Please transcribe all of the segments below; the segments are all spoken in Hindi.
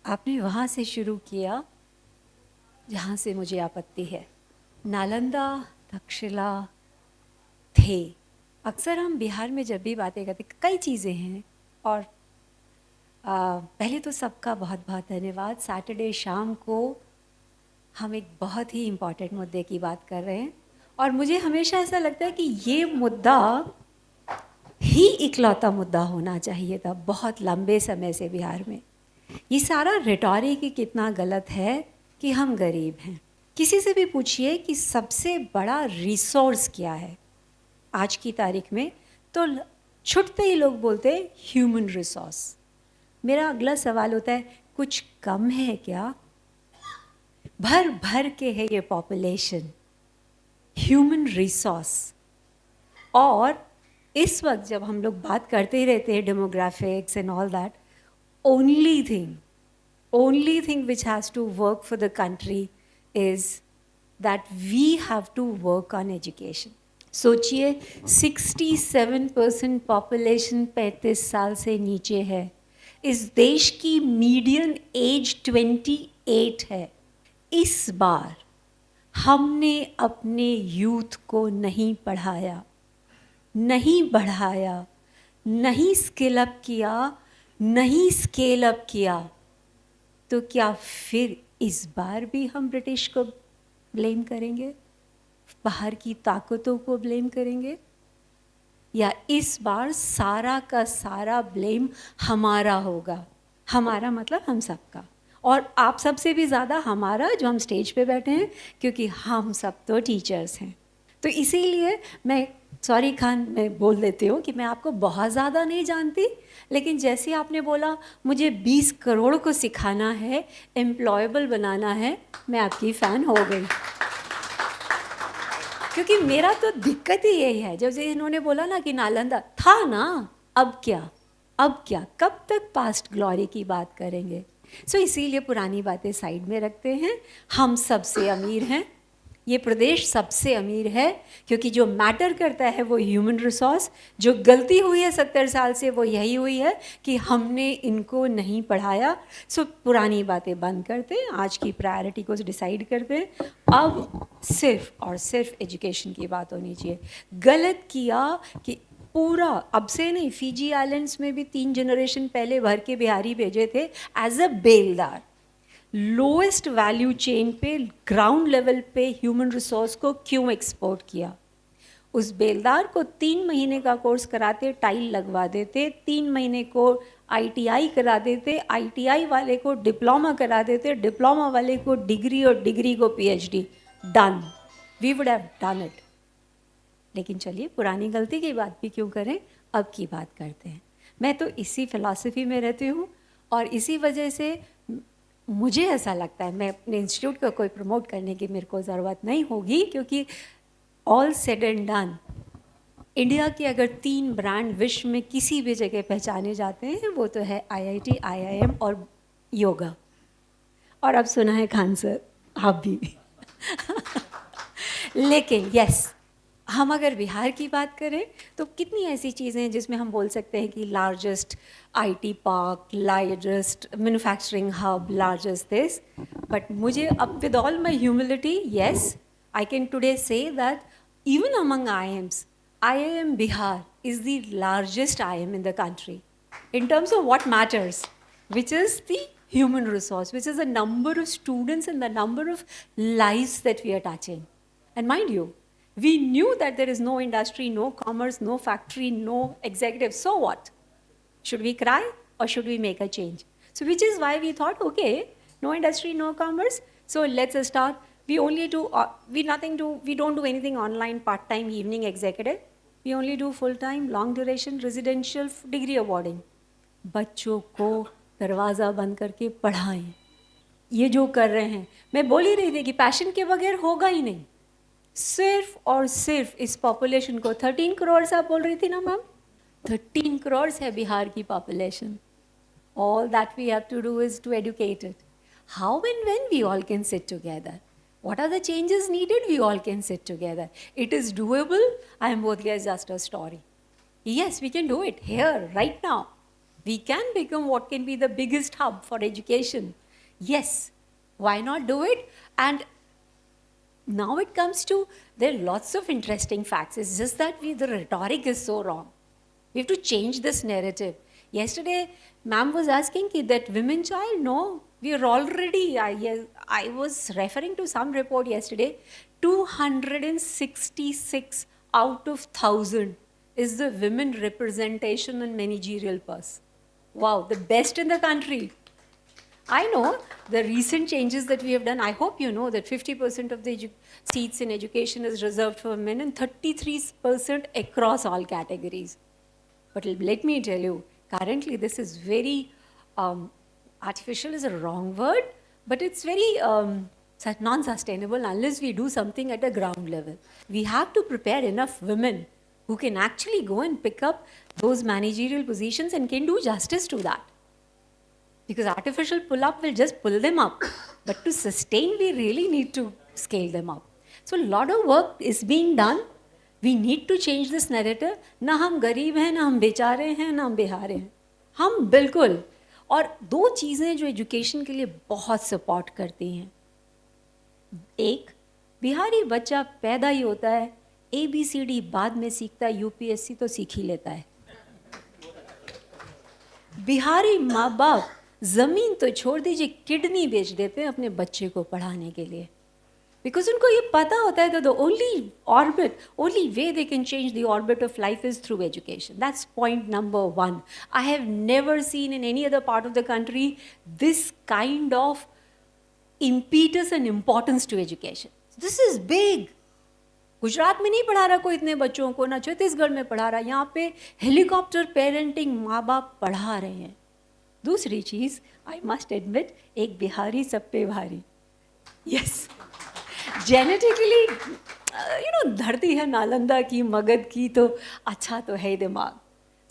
आपने वहाँ से शुरू किया जहाँ से मुझे आपत्ति है। नालंदा, तक्षशिला थे। अक्सर हम बिहार में जब भी बातें करते कई चीज़ें हैं और पहले तो सबका बहुत बहुत धन्यवाद। सैटरडे शाम को हम एक बहुत ही इम्पॉर्टेंट मुद्दे की बात कर रहे हैं और मुझे हमेशा ऐसा लगता है कि ये मुद्दा ही इकलौता मुद्दा होना चाहिए था बहुत लंबे समय से बिहार में। ये सारा रिटॉरिक ही कितना गलत है कि हम गरीब हैं। किसी से भी पूछिए कि सबसे बड़ा रिसोर्स क्या है आज की तारीख में, तो छुटते ही लोग बोलते हैं ह्यूमन रिसोर्स। मेरा अगला सवाल होता है कुछ कम है क्या? भर भर के है ये पॉपुलेशन, ह्यूमन रिसोर्स। और इस वक्त जब हम लोग बात करते ही रहते हैं demographics and all that, only thing which has to work for the country is that we have to work on education. सोचिए 67% पॉपुलेशन 35 साल से नीचे है। इस देश की मीडियन एज 28 है। इस बार हमने अपने यूथ को नहीं पढ़ाया, नहीं बढ़ाया, नहीं स्किल अप किया, नहीं स्केल अप किया, तो क्या फिर इस बार भी हम ब्रिटिश को ब्लेम करेंगे, बाहर की ताकतों को ब्लेम करेंगे, या इस बार सारा का सारा ब्लेम हमारा होगा? हमारा मतलब हम सबका, और आप सबसे भी ज़्यादा हमारा जो हम स्टेज पे बैठे हैं, क्योंकि हम सब तो टीचर्स हैं। तो इसीलिए मैं सॉरी खान, मैं बोल देती हूँ कि मैं आपको बहुत ज़्यादा नहीं जानती, लेकिन जैसे आपने बोला मुझे 20 करोड़ को सिखाना है, एम्प्लॉयबल बनाना है, मैं आपकी फ़ैन हो गई। क्योंकि मेरा तो दिक्कत ही यही है। जब से इन्होंने बोला ना कि नालंदा था ना, अब क्या, अब क्या, कब तक पास्ट ग्लोरी की बात करेंगे? सो इसीलिए पुरानी बातें साइड में रखते हैं। हम सबसे अमीर हैं, ये प्रदेश सबसे अमीर है, क्योंकि जो मैटर करता है वो ह्यूमन रिसोर्स। जो गलती हुई है 70 साल से वो यही हुई है कि हमने इनको नहीं पढ़ाया। सो पुरानी बातें बंद करते हैं, आज की प्रायोरिटी को डिसाइड करते हैं। अब सिर्फ और सिर्फ एजुकेशन की बात होनी चाहिए। गलत किया कि पूरा, अब से नहीं, फिजी आइलैंड्स में भी 3 जनरेशन पहले भर के बिहारी भेजे थे एज अ बेलदार। लोएस्ट वैल्यू चेन पे, ग्राउंड लेवल पे ह्यूमन रिसोर्स को क्यों एक्सपोर्ट किया? उस बेलदार को 3 महीने का कोर्स कराते, टाइल लगवा देते, 3 महीने को आईटीआई करा देते, आईटीआई वाले को डिप्लोमा करा देते, डिप्लोमा वाले को डिग्री और डिग्री को PhD. Done, we would have done it. लेकिन चलिए पुरानी गलती की बात भी क्यों करें, अब की बात करते हैं। मैं तो इसी फिलॉसफी में रहती हूँ और इसी वजह से मुझे ऐसा लगता है मैं अपने इंस्टीट्यूट को कोई प्रमोट करने की मेरे को ज़रूरत नहीं होगी, क्योंकि all said and done, India के अगर 3 ब्रांड विश्व में किसी भी जगह पहचाने जाते हैं वो तो है आईआईटी, आईआईएम और योगा। और अब सुना है खान सर आप भी लेकिन यस, हम अगर बिहार की बात करें तो कितनी ऐसी चीज़ें हैं जिसमें हम बोल सकते हैं कि largest IT park, largest manufacturing hub, largest this. But मुझे अब with all my humility, yes, I can today say that even among IIMs, IIM Bihar is the largest IIM in the country in terms of what matters, which is the human resource, which is the number of students and the number of lives that we are touching. And mind you, we knew that there is no industry, no commerce, no factory, no executive. So what? Should we cry or should we make a change? So which is why we thought, okay, no industry, no commerce. So let's start. We only do, we don't do anything online, part-time, evening executive. We only do full-time, long duration, residential, degree awarding. बच्चों को दरवाज़ा बंद करके पढ़ाएं। ये जो कर रहे हैं, मैं बोल ही रही थी कि पैशन के बगैर होगा ही नहीं। सिर्फ और सिर्फ इस पॉपुलेशन को 13 करोड़ से आप बोल रही थी ना मैम, 13 करोड़ है बिहार की population. All that we have to do is to educate it. How and when we all can sit together? What are the changes needed? We all can sit together. It is doable. I am both guys just a story. Yes, we can do it here, right now. We can become what can be the biggest hub for education. Yes, why not do it? And now it comes to, there are lots of interesting facts. It's just that the rhetoric is so wrong. We have to change this narrative. Yesterday, ma'am was asking that women child, no, we are already, I was referring to some report yesterday, 266 out of 1,000 is the women representation in managerial posts. Wow, the best in the country. I know the recent changes that we have done. I hope you know that 50% of the seats in education is reserved for women and 33% across all categories. But let me tell you, currently this is very, artificial is a wrong word, but it's very non-sustainable unless we do something at a ground level. We have to prepare enough women who can actually go and pick up those managerial positions and can do justice to that. Because artificial pull-up will just pull them up. But to sustain, we really need to scale them up. So a lot of work is being done. We need to change this narrative. ना हम गरीब हैं, ना हम बेचारे हैं, ना हम बिहारी हैं. हम बिल्कुल. और दो चीज़ें जो एजुकेशन के लिए बहुत सपोर्ट करती हैं. एक, बिहारी बच्चा पैदा ही होता है, ABCD बाद में सीखता है, UPSC तो सीख ही लेता है. बिहारी माँ बाप ज़मीन तो छोड़ दीजिए, किडनी बेच देते हैं अपने बच्चे को पढ़ाने के लिए. Because उनको ये पता होता है that the only way they can change the orbit of life is through education. That's point number one. I have never seen in any other part of the country this kind of impetus and importance to education. This is big. Gujarat में नहीं पढ़ा रहा कोई इतने बच्चों को, ना छत्तीसगढ़ में पढ़ा रहा. यहाँ पे हेलीकॉप्टर पेरेंटिंग माँ बाप पढ़ा रहे हैं. दूसरी चीज़, आई मस्ट एडमिट, एक बिहारी सब पे भारी. यस, जेनेटिकली धरती है नालंदा की, मगध की, तो अच्छा तो है दिमाग.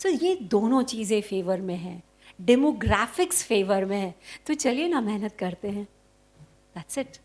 सो ये दोनों चीज़ें फेवर में हैं, डेमोग्राफिक्स फेवर में है. तो चलिए ना, मेहनत करते हैं. That's it.